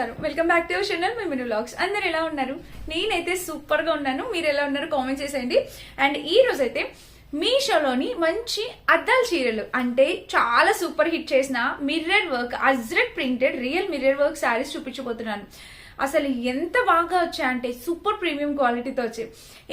నమస్కారం, welcome back to our channel me mini vlogs. అందరు ఎలా ఉన్నారు? నేనైతే సూపర్ గా ఉన్నాను. మీరు ఎలా ఉన్నారు కామెంట్ చేసేయండి. అండ్ ఈ రోజు అయితే మీషోలోని మంచి అద్దాల చీరలు అంటే చాలా సూపర్ హిట్ చేసిన mirror work ajrak printed real mirror work saris చూపించబోతున్నాను. అసలు ఎంత బాగా వచ్చాయంటే సూపర్ ప్రీమియం క్వాలిటీతో వచ్చాయి.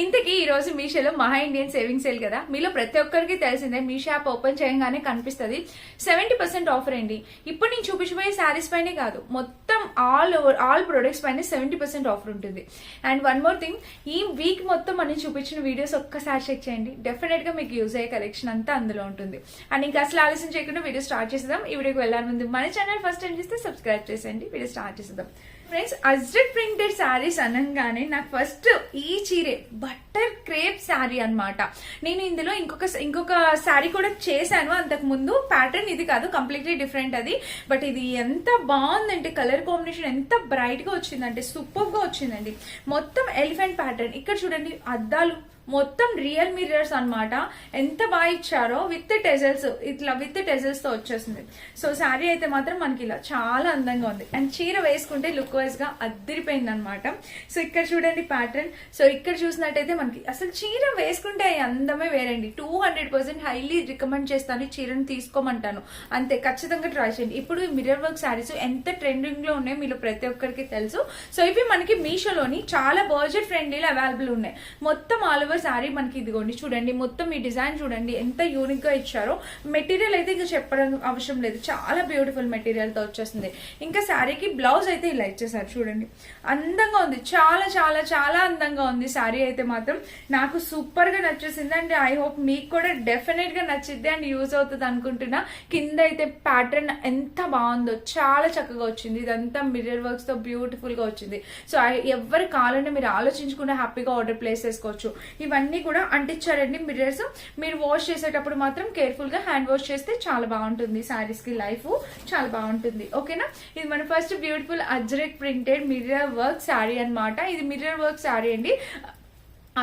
ఇంతకీ ఈ రోజు మీషోలో మహా ఇండియన్ సేవింగ్ సేల్ కదా, మీలో ప్రతి ఒక్కరికి తెలిసిందే. మీషో యాప్ ఓపెన్ చేయగానే కనిపిస్తుంది 70% ఆఫర్ అండి. ఇప్పుడు నేను చూపించబోయే శారీస్ పైనే కాదు, మొత్తం ఆల్ ప్రొడక్ట్స్ పైన 70% ఆఫర్ ఉంటుంది. అండ్ వన్ మోర్ థింగ్, ఈ వీక్ మొత్తం మనం చూపించిన వీడియోస్ ఒక్కసారి చెక్ చేయండి. డెఫినెట్ గా మీకు యూజ్ అయ్యే కలెక్షన్ అంతా అందులో ఉంటుంది. అండ్ ఇంకా అసలు ఆలస్యం చేయకుండా వీడియో స్టార్ట్ చేసేద్దాం. ఈ వీడియోకి వెళ్ళాలి ముందు మన ఛానల్ ఫస్ట్ టైం చేస్తే సబ్స్క్రైబ్ చేసేయండి. వీడియో స్టార్ట్ చేసేద్దాం. ఫ్రెండ్స్, అజ్రక్ ప్రింటెడ్ శారీస్ అనగానే నాకు ఫస్ట్ ఈ చీరే బటర్ క్రేప్ శారీ అన్నమాట. నేను ఇందులో ఇంకొక శారీ కూడా చేశాను అంతకు ముందు. ప్యాటర్న్ ఇది కాదు, కంప్లీట్లీ డిఫరెంట్ అది. బట్ ఇది ఎంత బాగుందంటే కలర్ కాంబినేషన్ ఎంత బ్రైట్ గా వచ్చిందంటే సూపర్ గా వచ్చిందండి. మొత్తం ఎలిఫెంట్ ప్యాటర్న్. ఇక్కడ చూడండి అద్దాలు మొత్తం రియల్ మిర్రర్స్ అన్నమాట. ఎంత బాగా ఇచ్చారో విత్ టెజల్స్, ఇట్లా విత్ టెజల్స్ తో వచ్చేసింది. సో శారీ అయితే మాత్రం మనకి ఇలా చాలా అందంగా ఉంది. అండ్ చీర వేసుకుంటే లుక్ వైజ్ గా అద్దరిపోయింది అనమాట. సో ఇక్కడ చూడండి ప్యాటర్న్. సో ఇక్కడ చూసినట్టయితే మనకి అసలు చీర వేసుకుంటే అందమే వేరండి. 200% హైలీ రికమెండ్ చేస్తాను. ఈ చీరను తీసుకోమంటాను అంతే, ఖచ్చితంగా ట్రై చేయండి. ఇప్పుడు మిర్రర్ వర్క్ శారీస్ ఎంత ట్రెండింగ్ లో ఉన్నాయో మీలో ప్రతి ఒక్కరికి తెలుసు. సో ఇవి మనకి మీషోలోని చాలా బడ్జెట్ ఫ్రెండ్లీలో అవైలబుల్ ఉన్నాయి. మొత్తం ఆల్ ఓవర్ శారీ మనకి ఇదిగోండి చూడండి. మొత్తం ఈ డిజైన్ చూడండి ఎంత యూనిక్ గా ఇచ్చారో. మెటీరియల్ అయితే ఇంకా చెప్పడం అవసరం లేదు, చాలా బ్యూటిఫుల్ మెటీరియల్ తో వచ్చేస్తుంది. ఇంకా శారీకి బ్లౌజ్ అయితే ఇలా ఇచ్చేసారు చూడండి. అందంగా ఉంది, చాలా చాలా చాలా అందంగా ఉంది. శారీ అయితే మాత్రం నాకు సూపర్ గా నచ్చేసింది. అండ్ ఐ హోప్ మీకు కూడా డెఫినెట్ గా నచ్చిద్ది అండ్ యూజ్ అవుతుంది అనుకుంటున్నా. కింద అయితే ప్యాటర్న్ ఎంత బాగుందో, చాలా చక్కగా వచ్చింది. ఇదంతా మిర్రర్ వర్క్స్ తో బ్యూటిఫుల్ గా వచ్చింది. సో ఎవరు కావాలంటే మీరు ఆలోచించకుండా హ్యాపీగా ఆర్డర్ ప్లేస్ చేసుకోవచ్చు. ఇవన్నీ కూడా అంటించారండి మిర్రర్స్. మీరు వాష్ చేసేటప్పుడు మాత్రం కేర్ఫుల్ గా హ్యాండ్ వాష్ చేస్తే చాలా బాగుంటుంది. శారీస్ కి లైఫ్ చాలా బాగుంటుంది. ఓకేనా? ఇది మన first beautiful ajrak printed mirror work sari అన్నమాట. ఇది మిర్రర్ వర్క్ శారీ అండి.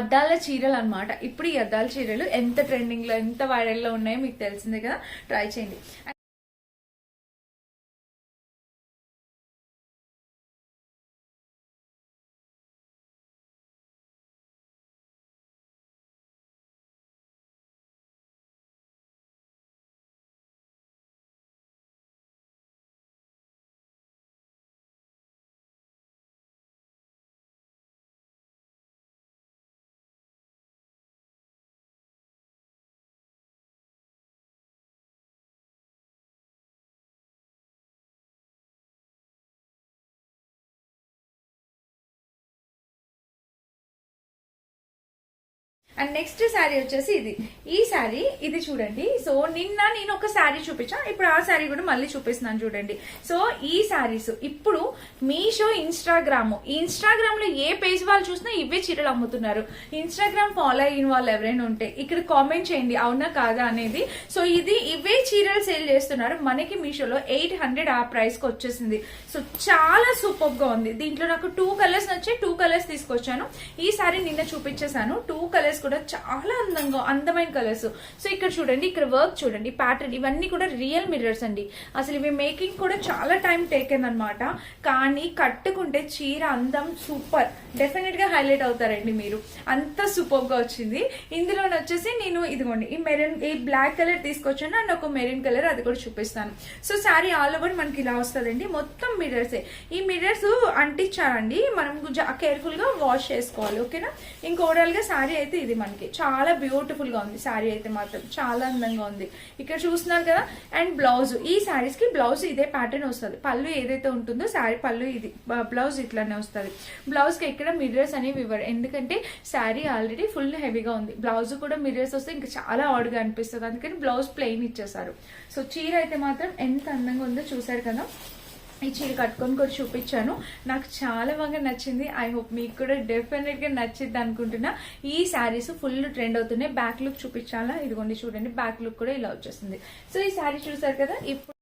అద్దాల చీరలు అన్నమాట. ఇప్పుడు ఈ అద్దాల చీరలు ఎంత ట్రెండింగ్ లో ఎంత వైరల్ లో ఉన్నాయో మీకు తెలిసిందే కదా, ట్రై చేయండి. అండ్ నెక్స్ట్ శారీ వచ్చేసి ఇది. ఈ శారీ ఇది చూడండి. సో నిన్న నేను ఒక శారీ చూపించా, ఇప్పుడు ఆ శారీ కూడా మళ్ళీ చూపిస్తున్నాను చూడండి. సో ఈ శారీస్ ఇప్పుడు మీషో ఇన్స్టాగ్రామ్ లో ఏ పేజ్ వాళ్ళు చూసినా ఇవే చీరలు అమ్ముతున్నారు. ఇన్స్టాగ్రామ్ ఫాలో అయిన వాళ్ళు ఎవరైనా ఉంటే ఇక్కడ కామెంట్ చేయండి అవునా కాదా అనేది. సో ఇవే చీరలు సేల్ చేస్తున్నారు మనకి మీషోలో. 800 ఆ ప్రైస్ కి వచ్చేసింది. సో చాలా సూపర్ గా ఉంది. దీంట్లో నాకు 2 కలర్స్ నచ్చాయి, 2 కలర్స్ తీసుకొచ్చాను. ఈ శారీ నిన్న చూపించేశాను. 2 కలర్స్ కూడా చాలా అందమైన కలర్స్. సో ఇక్కడ చూడండి, ఇక్కడ వర్క్ చూడండి, ప్యాటర్న్ ఇవన్నీ కూడా రియల్ మిర్రర్స్ అండి. అసలు ఇవి మేకింగ్ కూడా చాలా టైం టేకెన్ అనమాట. కానీ కట్టుకుంటే చీర అందం సూపర్, డెఫినెట్ గా హైలైట్ అవుతారండి మీరు. అంత సూపర్ గా వచ్చింది. ఇందులో వచ్చేసి నేను ఇదిగోండి ఈ బ్లాక్ కలర్ తీసుకొచ్చాను అండ్ ఒక మెరూన్ కలర్, అది కూడా చూపిస్తాను. సో శారీ ఆల్ ఓవర్ మనకి ఇలా వస్తుందండి. మొత్తం మిర్రర్సే. ఈ మిర్రర్స్ అంటించారండి, మనం కేర్ఫుల్ గా వాష్ చేసుకోవాలి. ఓకేనా? ఇంక ఓవరాల్ గా శారీ అయితే ఇది మనకి చాలా బ్యూటిఫుల్ గా ఉంది. శారీ అయితే మాత్రం చాలా అందంగా ఉంది. ఇక్కడ చూస్తున్నారు కదా. అండ్ బ్లౌజ్, ఈ శారీస్ కి బ్లౌజ్ ఇదే ప్యాటర్న్ వస్తుంది. పళ్ళు ఏదైతే ఉంటుందో శారీ పళ్ళు ఇది, బ్లౌజ్ ఇట్లానే వస్తుంది. బ్లౌజ్ కి ఎక్కడ మిర్రర్స్ అనేవి ఇవ్వరు, ఎందుకంటే శారీ ఆల్రెడీ ఫుల్ హెవీగా ఉంది. బ్లౌజ్ కూడా మిర్రర్స్ వస్తే ఇంకా చాలా ఆడుగా అనిపిస్తుంది, అందుకని బ్లౌజ్ ప్లెయిన్ ఇచ్చేసారు. సో చీర అయితే మాత్రం ఎంత అందంగా ఉందో చూసారు కదా. ఈ చీర కట్టుకొని కూడా చూపించాను, నాకు చాలా బాగా నచ్చింది. ఐ హోప్ మీకు కూడా డెఫినెట్ గా నచ్చింది అనుకుంటున్నా. ఈ శారీస్ ఫుల్ ట్రెండ్ అవుతున్నాయి. బ్యాక్ లుక్ చూపించాలా, ఇదిగోండి చూడండి, బ్యాక్ లుక్ కూడా ఇలా వచ్చేస్తుంది. సో ఈ శారీ చూసారు కదా. ఇప్పుడు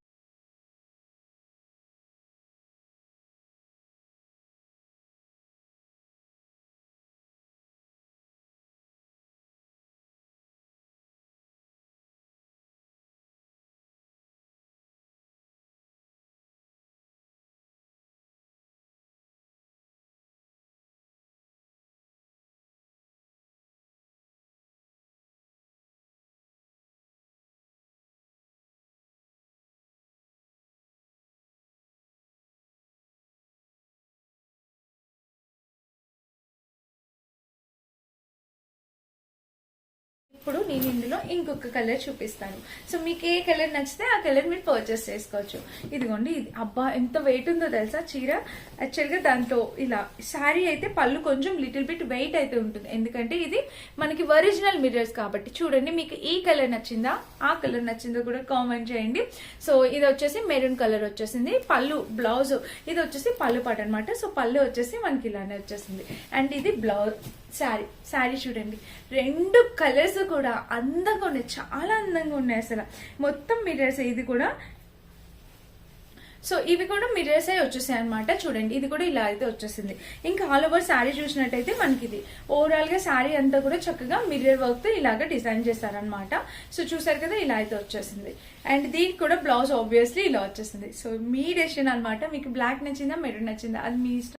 ఇప్పుడు నేను ఇందులో ఇంకొక కలర్ చూపిస్తాను. సో మీకు ఏ కలర్ నచ్చితే ఆ కలర్ మీరు పర్చేస్ చేసుకోవచ్చు. ఇదిగోండి, ఇది అబ్బా ఎంత వెయిట్ ఉందో తెలుసా చీర. యాక్చువల్గా దాంట్లో ఇలా శారీ అయితే పళ్ళు కొంచెం లిటిల్ బిట్ వెయిట్ అయితే ఉంటుంది, ఎందుకంటే ఇది మనకి ఒరిజినల్ మిర్రర్స్ కాబట్టి. చూడండి, మీకు ఈ కలర్ నచ్చిందా, ఆ కలర్ నచ్చిందో కూడా కామెంట్ చేయండి. సో ఇది వచ్చేసి మెరూన్ కలర్ వచ్చేసింది. పళ్ళు బ్లౌజ్ ఇది వచ్చేసి పళ్ళు పాట అనమాట. సో పళ్ళు వచ్చేసి మనకి ఇలానే వచ్చేసింది. అండ్ ఇది బ్లౌజ్ శారీ చూడండి, రెండు కలర్స్ కూడా అందంగా ఉన్నాయి, చాలా అందంగా ఉన్నాయి అసలు. మొత్తం మిర్రర్స్ ఇది కూడా. సో ఇవి కూడా మిర్రర్స్ అయి వచ్చేసాయి అనమాట. చూడండి, ఇది కూడా ఇలా అయితే వచ్చేసింది. ఇంకా ఆల్ ఓవర్ శారీ చూసినట్టయితే మనకి ఇది ఓవరాల్ గా శారీ అంతా కూడా చక్కగా మిర్రర్ వర్క్ తో ఇలాగా డిజైన్ చేశారనమాట. సో చూసారు కదా, ఇలా అయితే వచ్చేసింది. అండ్ దీనికి కూడా బ్లౌజ్ ఆబ్వియస్లీ ఇలా వచ్చేసింది. సో మీ డెసిషన్ అనమాట, మీకు బ్లాక్ నచ్చిందా మెరూన్ నచ్చిందా అది మీ ఇష్టం.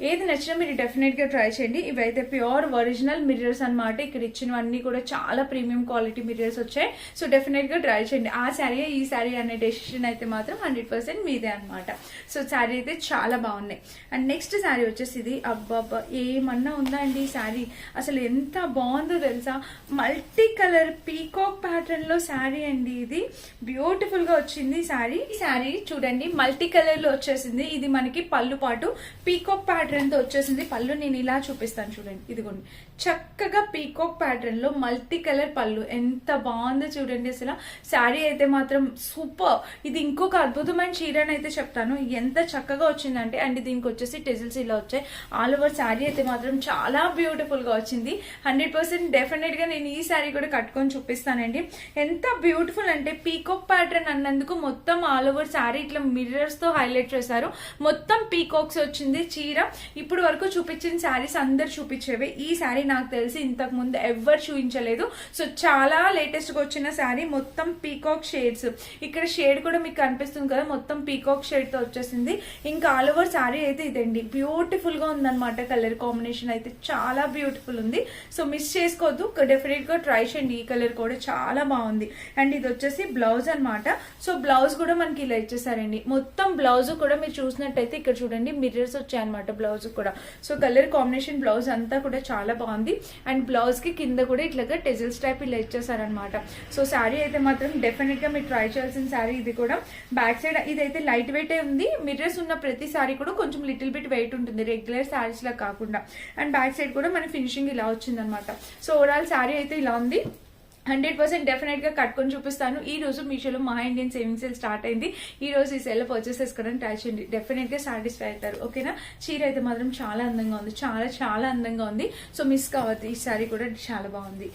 ఏది నచ్చినా మీరు డెఫినెట్ గా ట్రై చేయండి. ఇవైతే ప్యూర్ ఒరిజినల్ మిర్రర్స్ అనమాట. ఇక్కడ ఇచ్చినవన్నీ కూడా చాలా ప్రీమియం క్వాలిటీ మిర్రర్స్ వచ్చాయి. సో డెఫినెట్ గా ట్రై చేయండి. ఆ శారీ ఈ శారీ అనే డెసిషన్ అయితే మాత్రం 100% మీదే అనమాట. సో శారీ అయితే చాలా బాగున్నాయి. అండ్ నెక్స్ట్ శారీ వచ్చేసి ఇది, అబ్బాబ్బా ఏమన్నా ఉందా అండి ఈ శారీ, అసలు ఎంత బాగుందో తెలుసా. మల్టీ కలర్ పీకాక్ ప్యాటర్న్ లో శారీ అండి. ఇది బ్యూటిఫుల్ గా వచ్చింది శారీ. ఈ శారీ చూడండి మల్టీ కలర్ లో వచ్చేసింది. ఇది మనకి పళ్ళు పాటు పీకాక్ ప్యాటర్న్ తో వచ్చేసింది. పళ్ళు నేను ఇలా చూపిస్తాను చూడండి, ఇదిగోండి చక్కగా పీకాక్ ప్యాటర్న్ లో మల్టీ కలర్ పళ్ళు, ఎంత బాగుందో చూడండి అసలు. శారీ అయితే మాత్రం సూపర్. ఇది ఇంకొక అద్భుతమైన చీర అని అయితే చెప్తాను, ఎంత చక్కగా వచ్చిందంటే. అండ్ దీనికి వచ్చేసి టెజిల్స్ ఇలా వచ్చాయి. ఆల్ ఓవర్ శారీ అయితే మాత్రం చాలా బ్యూటిఫుల్ గా వచ్చింది. 100% డెఫినెట్ గా నేను ఈ శారీ కూడా కట్టుకొని చూపిస్తానండి. ఎంత బ్యూటిఫుల్ అంటే పీకాక్ ప్యాటర్న్ అన్నందుకు మొత్తం ఆల్ ఓవర్ శారీ ఇట్లా మిర్రర్స్ తో హైలైట్ చేశారు. మొత్తం పీకాక్స్ వచ్చింది చీర. ఇప్పుడు వరకు చూపించిన శారీస్ అందరు చూపించేవి. ఈ శారీ నాకు తెలిసి ఇంతకు ముందు ఎవరు చూపించలేదు. సో చాలా లేటెస్ట్ గా వచ్చిన శారీ, మొత్తం పీకాక్ షేడ్స్. ఇక్కడ షేడ్ కూడా మీకు కనిపిస్తుంది కదా, మొత్తం పీకాక్ షేడ్ తో వచ్చేసింది. ఇంకా ఆల్ ఓవర్ శారీ అయితే ఇదండి, బ్యూటిఫుల్ గా ఉందన్నమాట. కలర్ కాంబినేషన్ అయితే చాలా బ్యూటిఫుల్ ఉంది. సో మిస్ చేసుకోవద్దు, డెఫినెట్ గా ట్రై చేయండి. ఈ కలర్ కూడా చాలా బాగుంది. అండ్ ఇది వచ్చేసి బ్లౌజ్ అనమాట. సో బ్లౌజ్ కూడా మనకి ఇలా ఇచ్చేసారండి. మొత్తం బ్లౌజ్ కూడా మీరు చూసినట్టయితే ఇక్కడ చూడండి మిర్రర్స్ వచ్చాయన్నమాట బ్లౌజ్ కూడా. సో కలర్ కాంబినేషన్ బ్లౌజ్ అంతా కూడా చాలా బాగుంది. అండ్ బ్లౌజ్ కి కింద కూడా ఇట్లాగా టెజిల్స్ టైప్ ఇలా ఇచ్చేసారనమాట. సో శారీ అయితే మాత్రం డెఫినెట్ గా మీరు ట్రై చేయాల్సిన శారీ ఇది కూడా. బ్యాక్ సైడ్ ఇదైతే లైట్ వెయిట్ ఉంది. మిర్రర్స్ ఉన్న ప్రతి శారీ కూడా కొంచెం లిటిల్ బిట్ వెయిట్ ఉంటుంది, రెగ్యులర్ శారీస్ లా కాకుండా. అండ్ బ్యాక్ సైడ్ కూడా మన ఫినిషింగ్ ఇలా వచ్చిందనమాట. సో ఓవరాల్ శారీ అయితే ఇలా ఉంది. 100% డెఫినెట్ గా కట్టుకొని చూపిస్తాను. ఈ రోజు మీషోలో మహా ఇండియన్ సేవింగ్ సేల్ స్టార్ట్ అయింది. ఈ రోజు ఈ సేల్ పర్చేస్ చేసుకోవడానికి ట్రై చేయండి, డెఫినెట్ గా సాటిస్ఫై అవుతారు. ఓకేనా. చీర అయితే మాత్రం చాలా అందంగా ఉంది, చాలా చాలా అందంగా ఉంది. సో మిస్ కావద్దు, ఈ సారీ కూడా చాలా బాగుంది.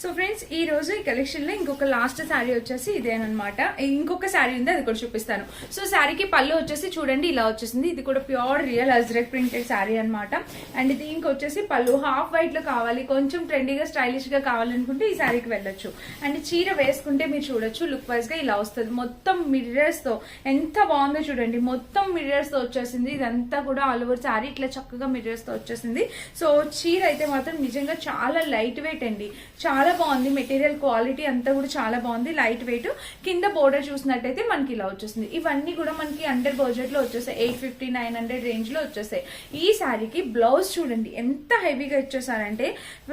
సో ఫ్రెండ్స్, ఈ రోజు ఈ కలెక్షన్ లో ఇంకొక లాస్ట్ శారీ వచ్చేసి ఇదేనమాట. ఇంకొక శారీ ఉంది, అది కూడా చూపిస్తాను. సో శారీకి పళ్ళు వచ్చేసి చూడండి ఇలా వచ్చేసింది. ఇది కూడా pure real ajrak printed sari అనమాట. అండ్ దీనికి వచ్చేసి పళ్ళు హాఫ్ వైట్ లో కావాలి, కొంచెం ట్రెండీగా స్టైలిష్ గా కావాలనుకుంటే ఈ శారీకి వెళ్ళొచ్చు. అండ్ చీర వేసుకుంటే మీరు చూడొచ్చు లుక్ వైజ్ గా ఇలా వస్తుంది. మొత్తం మిర్రర్స్ తో ఎంత బాగుందో చూడండి, మొత్తం మిర్రర్స్ తో వచ్చేసింది. ఇదంతా కూడా ఆల్ ఓవర్ శారీ ఇట్లా చక్కగా మిర్రర్స్ తో వచ్చేసింది. సో చీర అయితే మాత్రం నిజంగా చాలా లైట్ వెయిట్ అండి, చాలా బాగుంది. మెటీరియల్ క్వాలిటీ అంతా కూడా చాలా బాగుంది, లైట్ వెయిట్. కింద బోర్డర్ చూసినట్టయితే మనకి ఇలా వచ్చేసింది. ఇవన్నీ కూడా మనకి అండర్ బడ్జెట్ లో వచ్చేసాయి, 850-900 రేంజ్ లో వచ్చేసాయి. ఈ శారీకి బ్లౌజ్ చూడండి ఎంత హెవీగా ఇచ్చేసారంటే,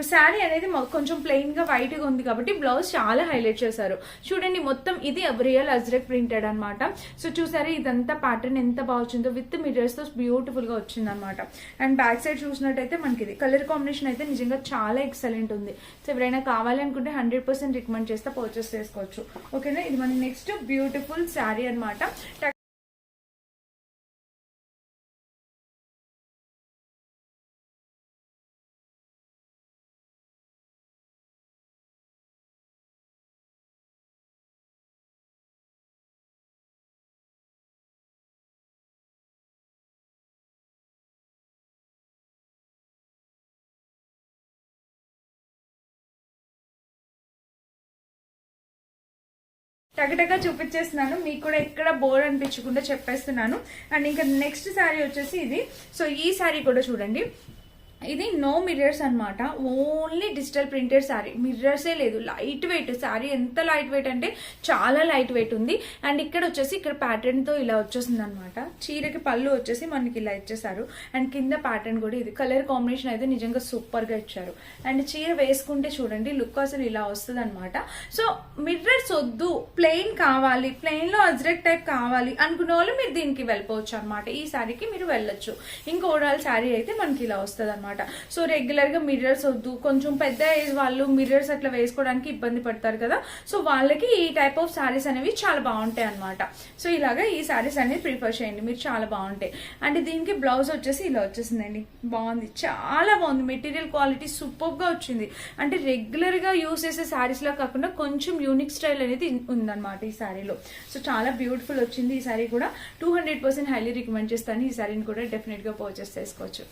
శారీ అనేది కొంచెం ప్లెయిన్ గా వైట్ గా ఉంది కాబట్టి బ్లౌజ్ చాలా హైలైట్ చేశారు. చూడండి మొత్తం ఇది రియల్ అజ్రక్ ప్రింటెడ్ అనమాట. సో చూసారా ఇదంతా ప్యాటర్న్ ఎంత బాగా వచ్చిందో, విత్ మిర్రర్స్ తో బ్యూటిఫుల్ గా వచ్చింది అనమాట. అండ్ బ్యాక్ సైడ్ చూసినట్టయితే మనకి ఇది కలర్ కాంబినేషన్ అయితే నిజంగా చాలా ఎక్సలెంట్ ఉంది. సో ఎవరైనా కావాలనుకుంటే 100% రికమెండ్ చేస్తే పర్చేస్ చేసుకోవచ్చు. ఓకేనా. ఇది మన నెక్స్ట్ బ్యూటిఫుల్ శారీ అనమాట. టగటగా చూపించేస్తున్నాను, మీకు కూడా ఎక్కడ బోర్ అనిపించకుండా చెప్పేస్తున్నాను. అండ్ ఇంకా నెక్స్ట్ శారీ వచ్చేసి ఇది. సో ఈ శారీ కూడా చూడండి ఇది నో మిర్రర్స్ అన్నమాట, ఓన్లీ డిజిటల్ ప్రింటెడ్ శారీ, మిర్రర్సే లేదు. లైట్ వెయిట్ శారీ, ఎంత లైట్ వెయిట్ అంటే చాలా లైట్ వెయిట్ ఉంది. అండ్ ఇక్కడ వచ్చేసి ఇక్కడ ప్యాటర్న్ తో ఇలా వచ్చేసింది అనమాట. చీరకి పళ్ళు వచ్చేసి మనకి ఇలా ఇచ్చేసారు. అండ్ కింద ప్యాటర్న్ కూడా ఇది కలర్ కాంబినేషన్ అయితే నిజంగా సూపర్ గా ఇచ్చారు. అండ్ చీర వేసుకుంటే చూడండి లుక్ అసలు ఇలా వస్తుంది అనమాట. సో మిర్రర్స్ వద్దు, ప్లెయిన్ కావాలి, ప్లెయిన్ లో అజ్రక్ టైప్ కావాలి అనుకునే వాళ్ళు మీరు దీనికి వెళ్ళిపోవచ్చు అనమాట. ఈ శారీకి మీరు వెళ్ళొచ్చు. ఇంకా ఓవరాల్ శారీ అయితే మనకి ఇలా వస్తుంది అనమాట. సో రెగ్యులర్ గా మిర్రర్స్ వద్దు, కొంచెం పెద్ద ఏజ్ వాళ్ళు మిర్రర్స్ అట్లా వేసుకోవడానికి ఇబ్బంది పడతారు కదా, సో వాళ్ళకి ఈ టైప్ ఆఫ్ శారీస్ అనేవి చాలా బాగుంటాయి అనమాట. సో ఇలాగా ఈ శారీస్ అనేది ప్రిఫర్ చేయండి, మీరు చాలా బాగుంటాయి. అంటే దీనికి బ్లౌజ్ వచ్చేసి ఇలా వచ్చేసిందండి, బాగుంది, చాలా బాగుంది. మెటీరియల్ క్వాలిటీ సూపర్ గా వచ్చింది. అంటే రెగ్యులర్ గా యూస్ చేసే శారీస్ లా కాకుండా కొంచెం యూనిక్ స్టైల్ అనేది ఉందన్నమాట ఈ శారీలో. సో చాలా బ్యూటిఫుల్ వచ్చింది ఈ శారీ కూడా. 200% హైలీ రికమెండ్ చేస్తాను. ఈ శారీని కూడా డెఫినెట్ గా పర్చేస్ చేసుకోవచ్చు.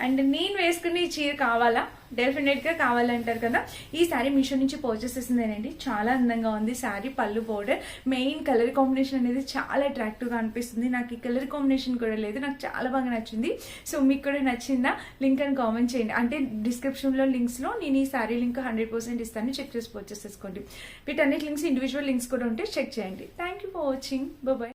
అండ్ నేను వేసుకుని ఈ చీర కావాలా, డెఫినెట్ గా కావాలంటారు కదా, ఈ శారీ మీషో నుంచి పర్చేస్ చేసిందేనండి. చాలా అందంగా ఉంది శారీ. పళ్ళు బోర్డర్, మెయిన్ కలర్ కాంబినేషన్ అనేది చాలా అట్రాక్టివ్ గా అనిపిస్తుంది. నాకు ఈ కలర్ కాంబినేషన్ కూడా లేదు, నాకు చాలా బాగా నచ్చింది. సో మీకు కూడా నచ్చిందా లింక్ అని కామెంట్ చేయండి. అంటే డిస్క్రిప్షన్ లో లింక్స్ లో నేను ఈ శారీ లింక్ 100% ఇస్తాను, చెక్ చేసి పర్చేస్ చేసుకోండి. వీటన్నిటి లింక్స్ ఇండివిజువల్ లింక్స్ కూడా ఉంటే చెక్ చేయండి. Thank you for watching. Bye.